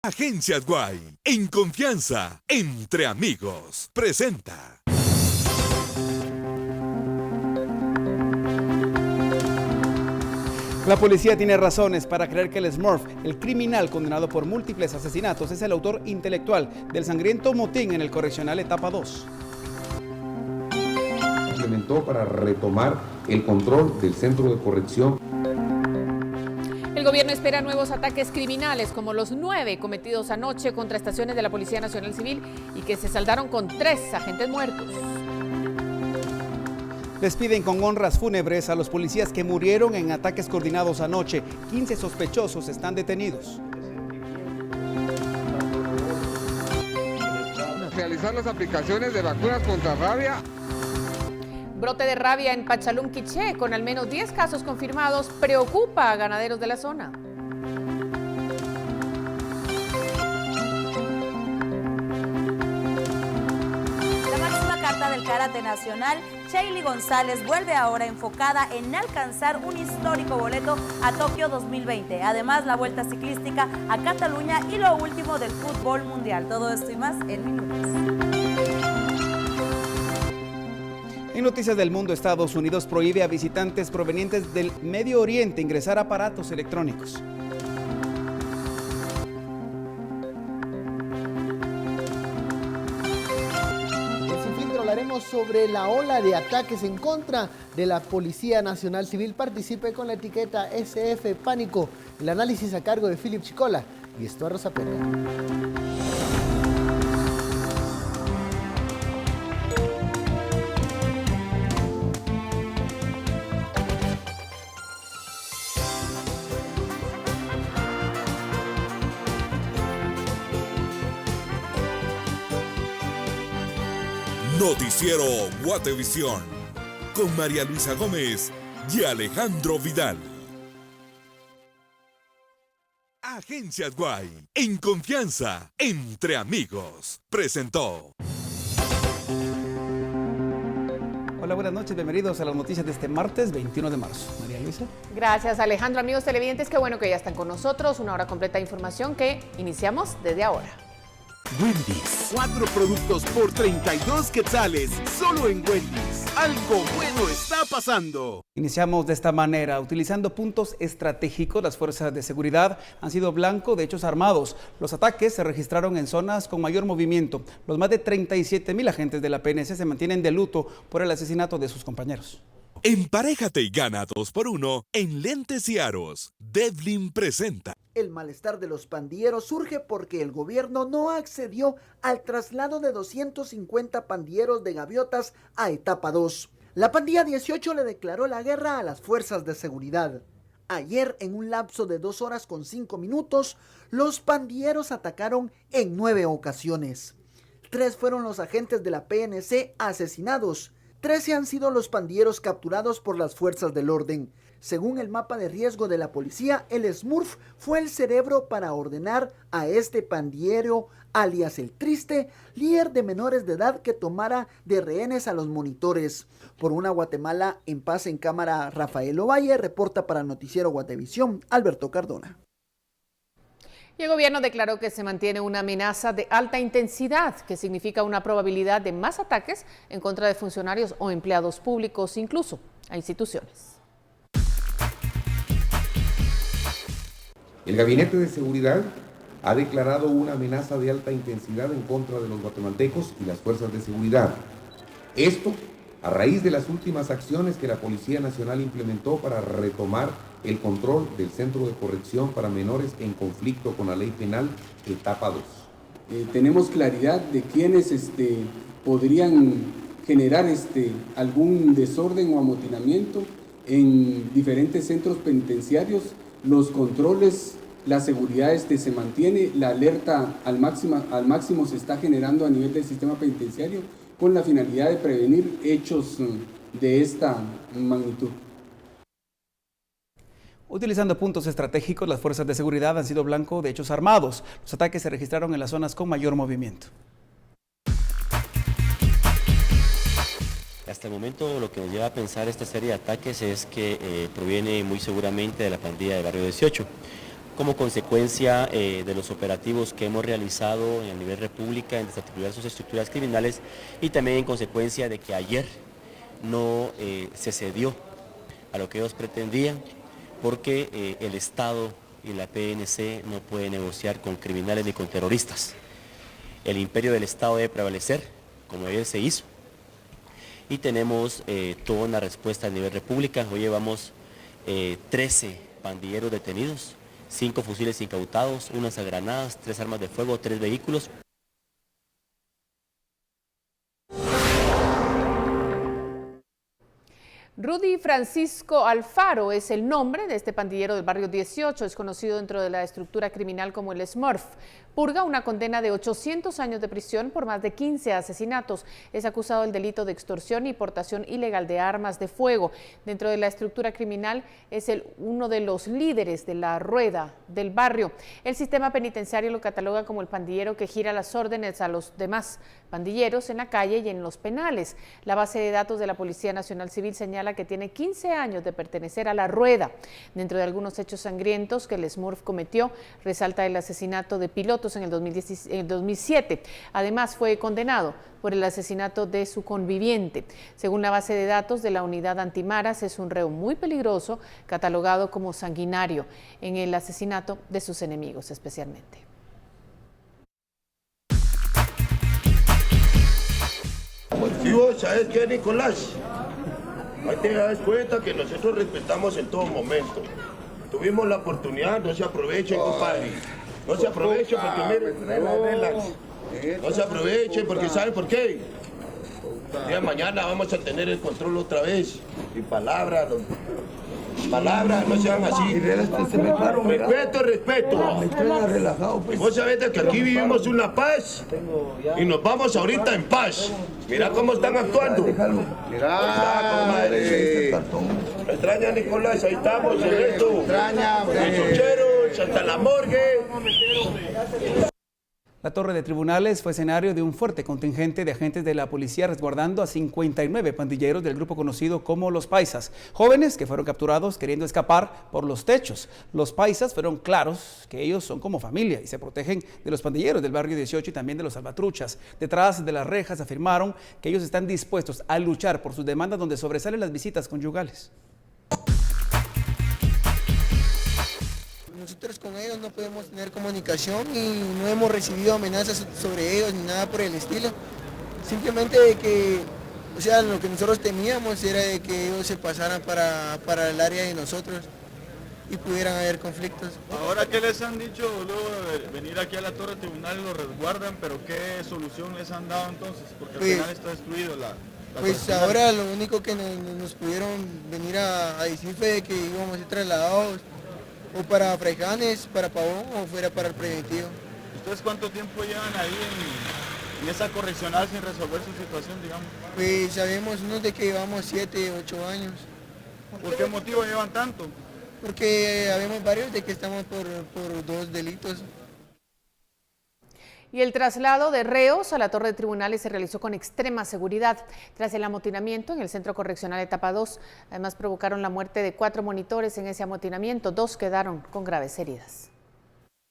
Agencias Guay, en confianza, entre amigos, presenta. La policía tiene razones para creer que el Smurf, el criminal condenado por múltiples asesinatos, es el autor intelectual del sangriento motín en el correccional etapa 2. Implementó para retomar el control del centro de corrección. El gobierno espera nuevos ataques criminales como los 9 cometidos anoche contra estaciones de la Policía Nacional Civil y que se saldaron con 3 agentes muertos. Despiden con honras fúnebres a los policías que murieron en ataques coordinados anoche. 15 sospechosos están detenidos. Realizar las aplicaciones de vacunas contra rabia. Brote de rabia en Pachalum, Quiché, con al menos 10 casos confirmados, preocupa a ganaderos de la zona. La máxima carta del karate nacional, Sheily González, vuelve ahora enfocada en alcanzar un histórico boleto a Tokio 2020. Además, la vuelta ciclística a Cataluña y lo último del fútbol mundial. Todo esto y más en minutos. En Noticias del Mundo, Estados Unidos prohíbe a visitantes provenientes del Medio Oriente ingresar a aparatos electrónicos. En Sin Filtro hablaremos sobre la ola de ataques en contra de la Policía Nacional Civil. Participe con la etiqueta SF Pánico. El análisis a cargo de Philip Chicola y Estuardo Zapeta. Noticiero Guatevisión, con María Luisa Gómez y Alejandro Vidal. Agencias Guay, en confianza, entre amigos, presentó. Hola, buenas noches, bienvenidos a las noticias de este martes 21 de marzo. María Luisa. Gracias, Alejandro. Amigos televidentes, qué bueno que ya están con nosotros. Una hora completa de información que iniciamos desde ahora. Wendy's. 4 productos por 32 quetzales, solo en Wendy's. Algo bueno está pasando. Iniciamos de esta manera, utilizando puntos estratégicos, las fuerzas de seguridad han sido blanco de hechos armados. Los ataques se registraron en zonas con mayor movimiento. Los más de 37,000 agentes de la PNC se mantienen de luto por el asesinato de sus compañeros. Emparéjate y gana 2x1 en lentes y aros. Devlin presenta. El malestar de los pandilleros surge porque el gobierno no accedió al traslado de 250 pandilleros de Gaviotas a etapa 2. La pandilla 18 le declaró la guerra a las fuerzas de seguridad. Ayer, en un lapso de 2 horas con 5 minutos, los pandilleros atacaron en 9 ocasiones. 3 fueron los agentes de la PNC asesinados. 13 han sido los pandilleros capturados por las fuerzas del orden. Según el mapa de riesgo de la policía, el Smurf fue el cerebro para ordenar a este pandillero, alias el Triste, líder de menores de edad que tomara de rehenes a los monitores. Por una Guatemala en paz en cámara, Rafael Ovalle reporta para Noticiero Guatevisión, Alberto Cardona. Y el gobierno declaró que se mantiene una amenaza de alta intensidad, que significa una probabilidad de más ataques en contra de funcionarios o empleados públicos, incluso a instituciones. El Gabinete de Seguridad ha declarado una amenaza de alta intensidad en contra de los guatemaltecos y las fuerzas de seguridad. Esto a raíz de las últimas acciones que la Policía Nacional implementó para retomar el control del Centro de Corrección para Menores en conflicto con la Ley Penal, etapa 2. Tenemos claridad de quiénes podrían generar algún desorden o amotinamiento en diferentes centros penitenciarios. Los controles, la seguridad se mantiene, la alerta al máximo se está generando a nivel del sistema penitenciario con la finalidad de prevenir hechos de esta magnitud. Utilizando puntos estratégicos, las fuerzas de seguridad han sido blanco de hechos armados. Los ataques se registraron en las zonas con mayor movimiento. Hasta el momento lo que nos lleva a pensar esta serie de ataques es que proviene muy seguramente de la pandilla de Barrio 18. como consecuencia de los operativos que hemos realizado a nivel república en desarticular sus estructuras criminales y también en consecuencia de que ayer no se cedió a lo que ellos pretendían, porque el Estado y la PNC no pueden negociar con criminales ni con terroristas. El imperio del Estado debe prevalecer, como ayer se hizo, y tenemos toda una respuesta a nivel república. Hoy llevamos 13 pandilleros detenidos, 5 fusiles incautados, unas granadas, 3 armas de fuego, 3 vehículos. Rudy Francisco Alfaro es el nombre de este pandillero del barrio 18, es conocido dentro de la estructura criminal como el Smurf. Purga una condena de 800 años de prisión por más de 15 asesinatos. Es acusado del delito de extorsión y portación ilegal de armas de fuego. Dentro de la estructura criminal es uno de los líderes de la rueda del barrio. El sistema penitenciario lo cataloga como el pandillero que gira las órdenes a los demás pandilleros en la calle y en los penales. La base de datos de la Policía Nacional Civil señala que tiene 15 años de pertenecer a la rueda. Dentro de algunos hechos sangrientos que el Smurf cometió, resalta el asesinato de pilotos en el 2007. Además, fue condenado por el asesinato de su conviviente. Según la base de datos de la unidad antimaras, es un reo muy peligroso, catalogado como sanguinario en el asesinato de sus enemigos especialmente. Si vos sabes qué, Nicolás, ahí te das cuenta que nosotros respetamos en todo momento. Tuvimos la oportunidad, no se aprovechen, compadre. No se aprovechen porque miren, relax. No se aprovechen porque ¿saben por qué? El día de mañana vamos a tener el control otra vez. Y palabras, no sean así. Respeto. Y vos sabés de que aquí vivimos una paz y nos vamos ahorita en paz. Mira cómo están actuando. Mira, comadre. Me extraña, Nicolás, ahí estamos en esto. Los chocheros, hasta la morgue. La torre de tribunales fue escenario de un fuerte contingente de agentes de la policía resguardando a 59 pandilleros del grupo conocido como Los Paisas, jóvenes que fueron capturados queriendo escapar por los techos. Los Paisas fueron claros que ellos son como familia y se protegen de los pandilleros del barrio 18 y también de los salvatruchas. Detrás de las rejas afirmaron que ellos están dispuestos a luchar por sus demandas donde sobresalen las visitas conyugales. Nosotros con ellos no podemos tener comunicación y no hemos recibido amenazas sobre ellos ni nada por el estilo. Simplemente de que, o sea, lo que nosotros temíamos era de que ellos se pasaran para el área de nosotros y pudieran haber conflictos. Ahora, ¿qué les han dicho luego de venir aquí a la torre tribunal? Lo resguardan, pero ¿qué solución les han dado entonces? Porque al final está destruido la pues ahora lo único que nos pudieron venir a decir fue que íbamos a ser trasladados o para Fraijanes, para Pavón o fuera para el preventivo. ¿Ustedes cuánto tiempo llevan ahí en esa correccional sin resolver su situación, digamos? Pues sabemos unos de que llevamos 7, 8 años. ¿Por qué motivo llevan tanto? Porque habemos varios de que estamos por 2 delitos. Y el traslado de reos a la torre de tribunales se realizó con extrema seguridad. Tras el amotinamiento en el Centro Correccional Etapa 2, además provocaron la muerte de 4 monitores en ese amotinamiento, 2 quedaron con graves heridas.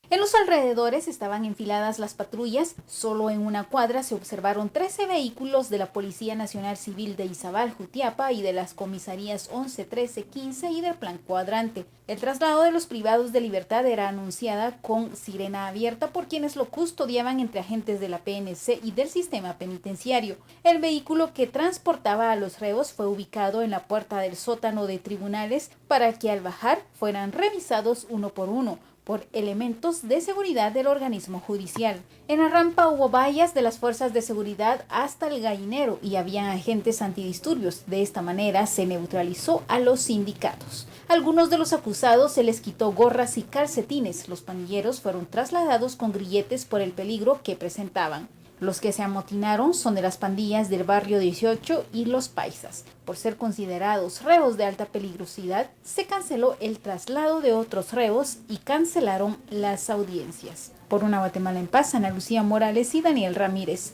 En los alrededores estaban enfiladas las patrullas. Solo en una cuadra se observaron 13 vehículos de la Policía Nacional Civil de Izabal, Jutiapa y de las comisarías 11, 13, 15 y del Plan Cuadrante. El traslado de los privados de libertad era anunciada con sirena abierta por quienes lo custodiaban entre agentes de la PNC y del sistema penitenciario. El vehículo que transportaba a los reos fue ubicado en la puerta del sótano de tribunales para que al bajar fueran revisados uno por uno por elementos de seguridad del organismo judicial. En la rampa hubo vallas de las fuerzas de seguridad hasta el gallinero y habían agentes antidisturbios. De esta manera se neutralizó a los sindicatos. Algunos de los acusados se les quitó gorras y calcetines. Los pandilleros fueron trasladados con grilletes por el peligro que presentaban. Los que se amotinaron son de las pandillas del barrio 18 y Los Paisas. Por ser considerados reos de alta peligrosidad, se canceló el traslado de otros reos y cancelaron las audiencias. Por una Guatemala en paz, Ana Lucía Morales y Daniel Ramírez.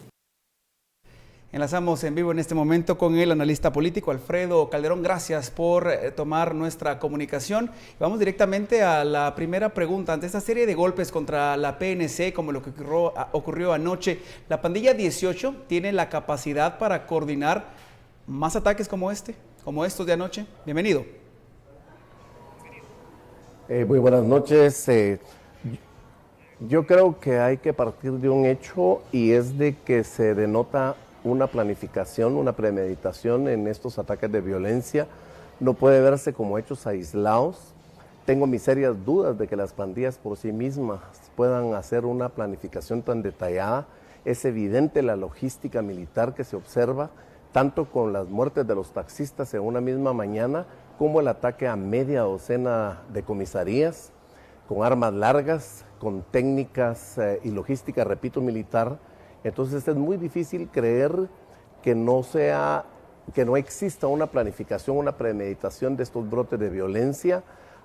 Enlazamos en vivo en este momento con el analista político Alfredo Calderón. Gracias por tomar nuestra comunicación. Vamos directamente a la primera pregunta. Ante esta serie de golpes contra la PNC, como lo que ocurrió anoche, ¿la pandilla 18 tiene la capacidad para coordinar más ataques como estos de anoche? Bienvenido. Muy buenas noches. Yo creo que hay que partir de un hecho, y es de que se denota una planificación, una premeditación en estos ataques de violencia. No puede verse como hechos aislados. Tengo mis serias dudas de que las pandillas por sí mismas puedan hacer una planificación tan detallada. Es evidente la logística militar que se observa, tanto con las muertes de los taxistas en una misma mañana, como el ataque a media docena de comisarías, con armas largas, con técnicas y logística, repito, militar. Entonces es muy difícil creer que no exista una planificación, una premeditación de estos brotes de violencia.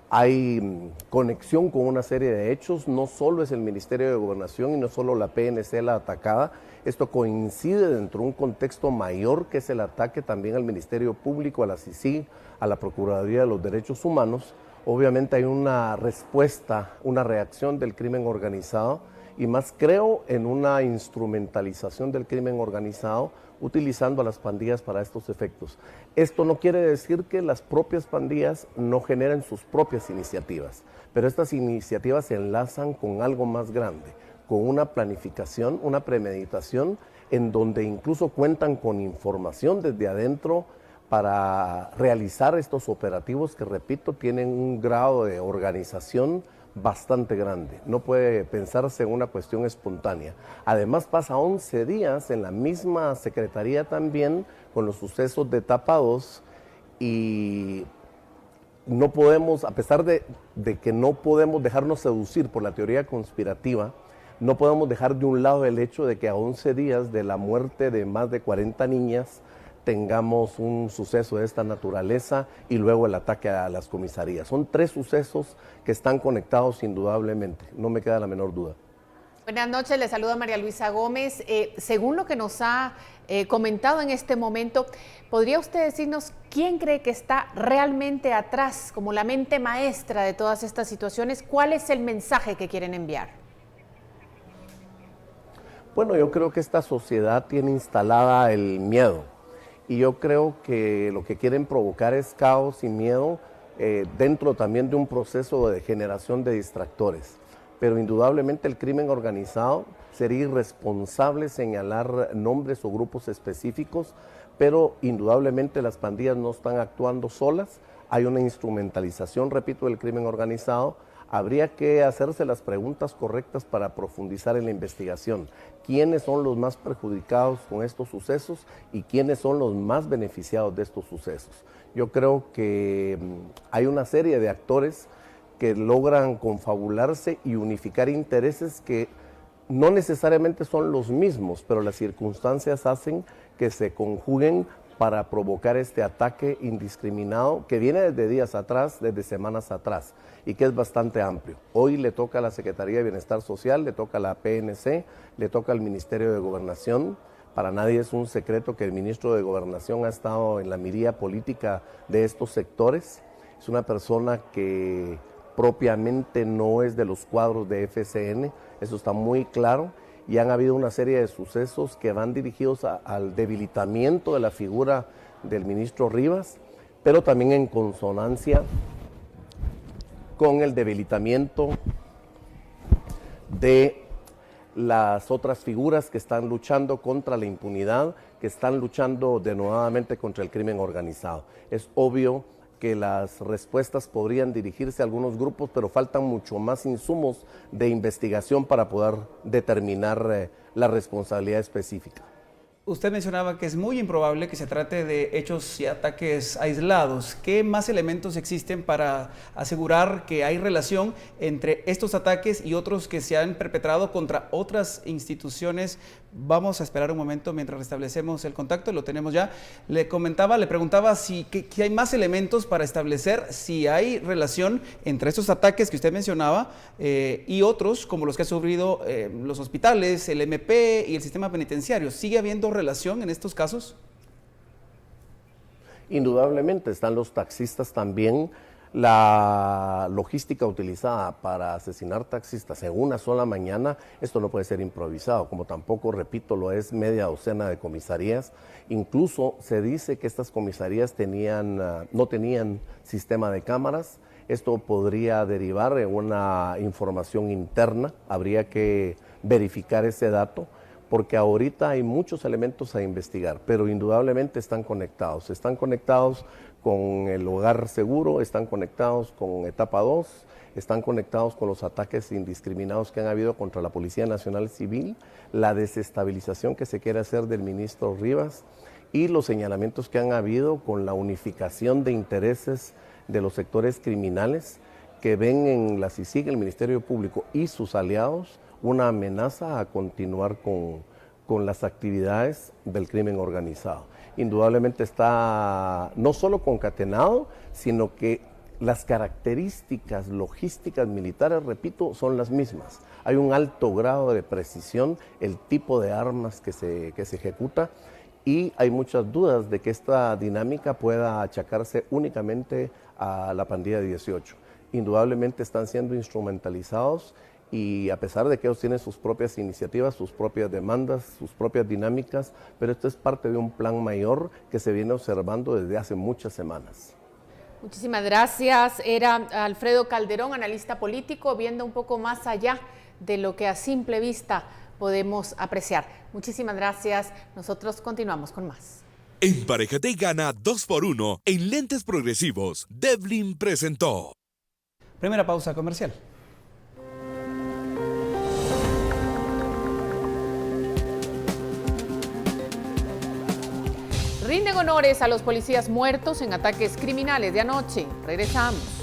Hay conexión con una serie de hechos, no solo es el Ministerio de Gobernación y no solo la PNC la atacada, esto coincide dentro de un contexto mayor que es el ataque también al Ministerio Público, a la CICIG, a la Procuraduría de los Derechos Humanos. Obviamente hay una respuesta, una reacción del crimen organizado, y más creo en una instrumentalización del crimen organizado utilizando a las pandillas para estos efectos. Esto no quiere decir que las propias pandillas no generen sus propias iniciativas, pero estas iniciativas se enlazan con algo más grande, con una planificación, una premeditación, en donde incluso cuentan con información desde adentro para realizar estos operativos que, repito, tienen un grado de organización bastante grande. No puede pensarse en una cuestión espontánea. Además, pasa 11 días en la misma secretaría también con los sucesos de Etapa 2, y no podemos, a pesar de que no podemos dejarnos seducir por la teoría conspirativa, no podemos dejar de un lado el hecho de que a 11 días de la muerte de más de 40 niñas tengamos un suceso de esta naturaleza y luego el ataque a las comisarías. Son 3 sucesos que están conectados indudablemente, no me queda la menor duda. Buenas noches, le saluda María Luisa Gómez. Según lo que nos ha comentado en este momento, ¿podría usted decirnos quién cree que está realmente atrás, como la mente maestra de todas estas situaciones? ¿Cuál es el mensaje que quieren enviar? Bueno, yo creo que esta sociedad tiene instalada el miedo. Y yo creo que lo que quieren provocar es caos y miedo dentro también de un proceso de generación de distractores. Pero indudablemente el crimen organizado sería irresponsable señalar nombres o grupos específicos, pero indudablemente las pandillas no están actuando solas. Hay una instrumentalización, repito, del crimen organizado. Habría que hacerse las preguntas correctas para profundizar en la investigación. ¿Quiénes son los más perjudicados con estos sucesos y quiénes son los más beneficiados de estos sucesos? Yo creo que hay una serie de actores que logran confabularse y unificar intereses que no necesariamente son los mismos, pero las circunstancias hacen que se conjuguen para provocar este ataque indiscriminado que viene desde días atrás, desde semanas atrás, y que es bastante amplio. Hoy le toca a la Secretaría de Bienestar Social, le toca a la PNC, le toca al Ministerio de Gobernación. Para nadie es un secreto que el ministro de Gobernación ha estado en la mirilla política de estos sectores. Es una persona que propiamente no es de los cuadros de FCN, eso está muy claro. Y han habido una serie de sucesos que van dirigidos al debilitamiento de la figura del ministro Rivas, pero también en consonancia con el debilitamiento de las otras figuras que están luchando contra la impunidad, que están luchando denodadamente contra el crimen organizado. Es obvio que las respuestas podrían dirigirse a algunos grupos, pero faltan mucho más insumos de investigación para poder determinar la responsabilidad específica. Usted mencionaba que es muy improbable que se trate de hechos y ataques aislados. ¿Qué más elementos existen para asegurar que hay relación entre estos ataques y otros que se han perpetrado contra otras instituciones? Vamos a esperar un momento mientras restablecemos el contacto, lo tenemos ya. Le preguntaba si que hay más elementos para establecer si hay relación entre estos ataques que usted mencionaba y otros como los que ha sufrido los hospitales, el MP y el sistema penitenciario. ¿Sigue habiendo relación en estos casos? Indudablemente están los taxistas también. La logística utilizada para asesinar taxistas en una sola mañana, esto no puede ser improvisado, como tampoco, repito, lo es media docena de comisarías. Incluso se dice que estas comisarías no tenían sistema de cámaras. Esto podría derivar en una información interna, habría que verificar ese dato, porque ahorita hay muchos elementos a investigar, pero indudablemente están conectados con el Hogar Seguro, están conectados con Etapa 2, están conectados con los ataques indiscriminados que han habido contra la Policía Nacional Civil, la desestabilización que se quiere hacer del ministro Rivas y los señalamientos que han habido con la unificación de intereses de los sectores criminales que ven en la CICIG, el Ministerio Público y sus aliados una amenaza a continuar con las actividades del crimen organizado. Indudablemente está no solo concatenado, sino que las características logísticas militares, repito, son las mismas. Hay un alto grado de precisión, el tipo de armas que se ejecuta, y hay muchas dudas de que esta dinámica pueda achacarse únicamente a la pandilla 18. Indudablemente están siendo instrumentalizados, y a pesar de que ellos tienen sus propias iniciativas, sus propias demandas, sus propias dinámicas, pero esto es parte de un plan mayor que se viene observando desde hace muchas semanas. Muchísimas gracias. Era Alfredo Calderón, analista político, viendo un poco más allá de lo que a simple vista podemos apreciar. Muchísimas gracias. Nosotros continuamos con más. Emparejate y gana 2x1 en lentes progresivos. Devlin presentó. Primera pausa comercial. Rinden honores a los policías muertos en ataques criminales de anoche. Regresamos.